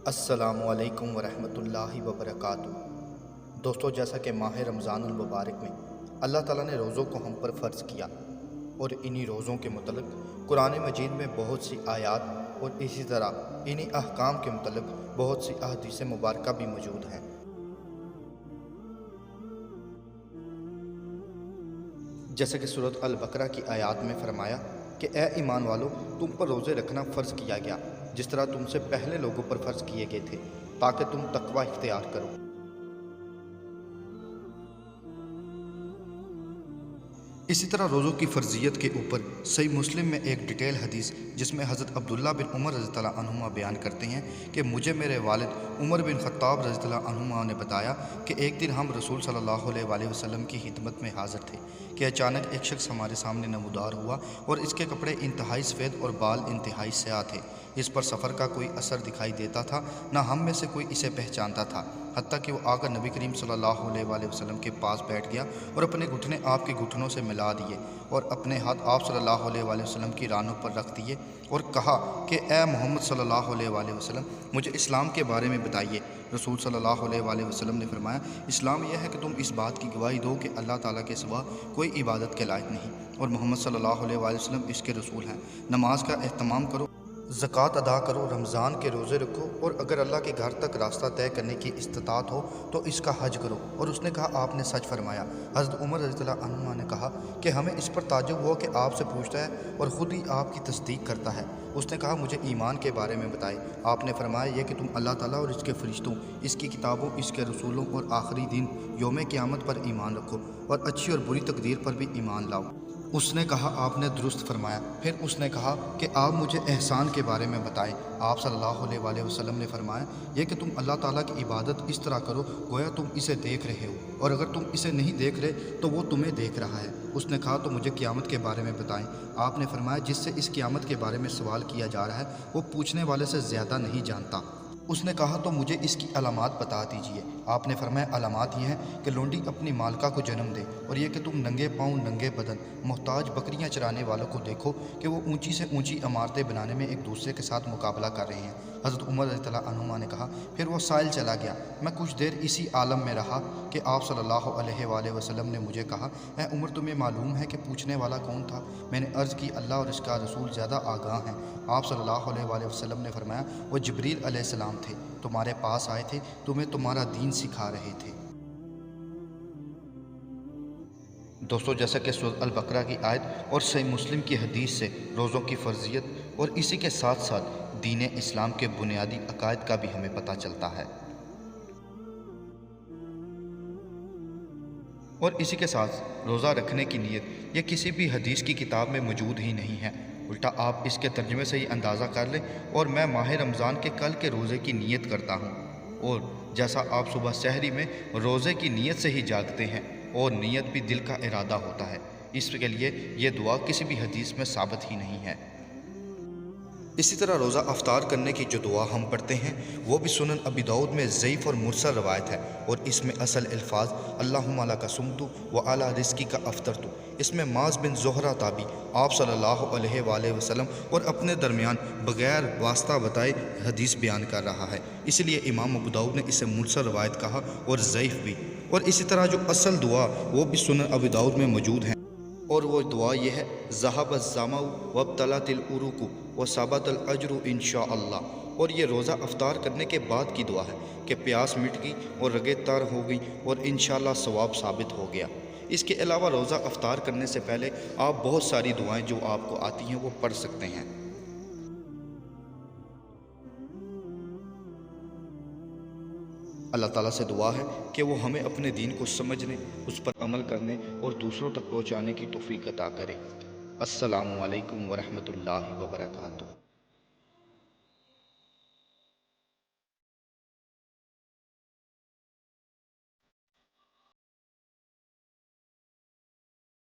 السلام علیکم ورحمۃ اللہ وبرکاتہ۔ دوستو، جیسا کہ ماہ رمضان المبارک میں اللہ تعالیٰ نے روزوں کو ہم پر فرض کیا اور انہی روزوں کے متعلق قرآن مجید میں بہت سی آیات اور اسی طرح انہی احکام کے متعلق بہت سی احادیث مبارکہ بھی موجود ہیں۔ جیسے کہ سورۃ البقرہ کی آیات میں فرمایا کہ اے ایمان والو، تم پر روزے رکھنا فرض کیا گیا جس طرح تم سے پہلے لوگوں پر فرض کیے گئے تھے، تاکہ تم تقوی اختیار کرو۔ اسی طرح روزوں کی فرضیت کے اوپر صحیح مسلم میں ایک ڈیٹیل حدیث جس میں حضرت عبداللہ بن عمر رضی اللہ عنہما بیان کرتے ہیں کہ مجھے میرے والد عمر بن خطاب رضی اللہ عنہما نے بتایا کہ ایک دن ہم رسول صلی اللہ علیہ وآلہ وسلم کی خدمت میں حاضر تھے کہ اچانک ایک شخص ہمارے سامنے نمودار ہوا اور اس کے کپڑے انتہائی سفید اور بال انتہائی سیاہ تھے۔ اس پر سفر کا کوئی اثر دکھائی دیتا تھا، نہ ہم میں سے کوئی اسے پہچانتا تھا، حتیٰ کہ وہ آ کر نبی کریم صلی اللہ علیہ وآلہ وسلم کے پاس بیٹھ گیا اور اپنے گھٹنے آپ کے گھٹنوں سے ملا دیے اور اپنے ہاتھ آپ صلی اللہ علیہ وآلہ وسلم کی رانوں پر رکھ دیے اور کہا کہ اے محمد صلی اللہ علیہ وآلہ وسلم، مجھے اسلام کے بارے میں بتائیے۔ رسول صلی اللہ علیہ وآلہ وسلم نے فرمایا، اسلام یہ ہے کہ تم اس بات کی گواہی دو کہ اللہ تعالیٰ کے سوا کوئی عبادت کے لائق نہیں اور محمد صلی اللہ علیہ وآلہ وسلم اس کے رسول ہیں، نماز کا اہتمام کرو، زکوٰۃ ادا کرو، رمضان کے روزے رکھو، اور اگر اللہ کے گھر تک راستہ طے کرنے کی استطاعت ہو تو اس کا حج کرو۔ اور اس نے کہا، آپ نے سچ فرمایا۔ حضرت عمر رضی اللہ عنہ نے کہا کہ ہمیں اس پر تعجب ہوا کہ آپ سے پوچھتا ہے اور خود ہی آپ کی تصدیق کرتا ہے۔ اس نے کہا، مجھے ایمان کے بارے میں بتائے۔ آپ نے فرمایا، یہ کہ تم اللہ تعالیٰ اور اس کے فرشتوں، اس کی کتابوں، اس کے رسولوں اور آخری دن یوم قیامت پر ایمان رکھو اور اچھی اور بری تقدیر پر بھی ایمان لاؤ۔ اس نے کہا، آپ نے درست فرمایا۔ پھر اس نے کہا کہ آپ مجھے احسان کے بارے میں بتائیں۔ آپ صلی اللہ علیہ وآلہ وسلم نے فرمایا، یہ کہ تم اللہ تعالیٰ کی عبادت اس طرح کرو گویا تم اسے دیکھ رہے ہو، اور اگر تم اسے نہیں دیکھ رہے تو وہ تمہیں دیکھ رہا ہے۔ اس نے کہا، تو مجھے قیامت کے بارے میں بتائیں۔ آپ نے فرمایا، جس سے اس قیامت کے بارے میں سوال کیا جا رہا ہے وہ پوچھنے والے سے زیادہ نہیں جانتا۔ اس نے کہا، تو مجھے اس کی علامات بتا دیجئے۔ آپ نے فرمایا، علامات یہ ہیں کہ لونڈی اپنی مالکہ کو جنم دے، اور یہ کہ تم ننگے پاؤں ننگے بدن محتاج بکریاں چرانے والوں کو دیکھو کہ وہ اونچی سے اونچی عمارتیں بنانے میں ایک دوسرے کے ساتھ مقابلہ کر رہے ہیں۔ حضرت عمر رضی اللہ عنہما نے کہا، پھر وہ سائل چلا گیا۔ میں کچھ دیر اسی عالم میں رہا کہ آپ صلی اللہ علیہ وآلہ وسلم نے مجھے کہا، اے عمر، تمہیں معلوم ہے کہ پوچھنے والا کون تھا؟ میں نے عرض کی، اللہ اور اس کا رسول زیادہ آگاہ ہیں۔ آپ صلی اللہ علیہ وآلہ وسلم نے فرمایا، وہ جبریل علیہ السلام تھے، تمہارے پاس آئے تھے، تمہیں تمہارا دین سکھا رہے تھے۔ دوستو، جیسا کہ سورۃ البقرہ کی آیت اور صحیح مسلم کی حدیث سے روزوں کی فرضیت اور اسی کے ساتھ ساتھ دین اسلام کے بنیادی عقائد کا بھی ہمیں پتہ چلتا ہے، اور اسی کے ساتھ روزہ رکھنے کی نیت یہ کسی بھی حدیث کی کتاب میں موجود ہی نہیں ہے۔ الٹا آپ اس کے ترجمے سے ہی اندازہ کر لیں، اور میں ماہ رمضان کے کل کے روزے کی نیت کرتا ہوں، اور جیسا آپ صبح سحری میں روزے کی نیت سے ہی جاگتے ہیں، اور نیت بھی دل کا ارادہ ہوتا ہے، اس کے لیے یہ دعا کسی بھی حدیث میں ثابت ہی نہیں ہے۔ اسی طرح روزہ افطار کرنے کی جو دعا ہم پڑھتے ہیں وہ بھی سنن ابی داؤد میں ضعیف اور مرسل روایت ہے، اور اس میں اصل الفاظ اللہم لک صمت وعلی رزقک افطرت۔ اس میں معاذ بن زہرہ تابعی آپ صلی اللہ علیہ وآلہ وسلم اور اپنے درمیان بغیر واسطہ بتائے حدیث بیان کر رہا ہے، اس لیے امام ابو داؤد نے اسے مرسل روایت کہا اور ضعیف بھی۔ اور اسی طرح جو اصل دعا وہ بھی سنن ابی داؤد میں موجود ہیں، اور وہ دعا یہ ہے، ذہب الظمأ وابطلعت العروق وثبت الاجر انشاءاللہ۔ اور یہ روزہ افطار کرنے کے بعد کی دعا ہے کہ پیاس مٹ گئی اور رگیں تر ہو گئی اور انشاءاللہ ثواب ثابت ہو گیا۔ اس کے علاوہ روزہ افطار کرنے سے پہلے آپ بہت ساری دعائیں جو آپ کو آتی ہیں وہ پڑھ سکتے ہیں۔ اللہ تعالیٰ سے دعا ہے کہ وہ ہمیں اپنے دین کو سمجھنے، اس پر عمل کرنے اور دوسروں تک پہنچانے کی توفیق عطا کرے۔ السلام علیکم ورحمۃ اللہ وبرکاتہ۔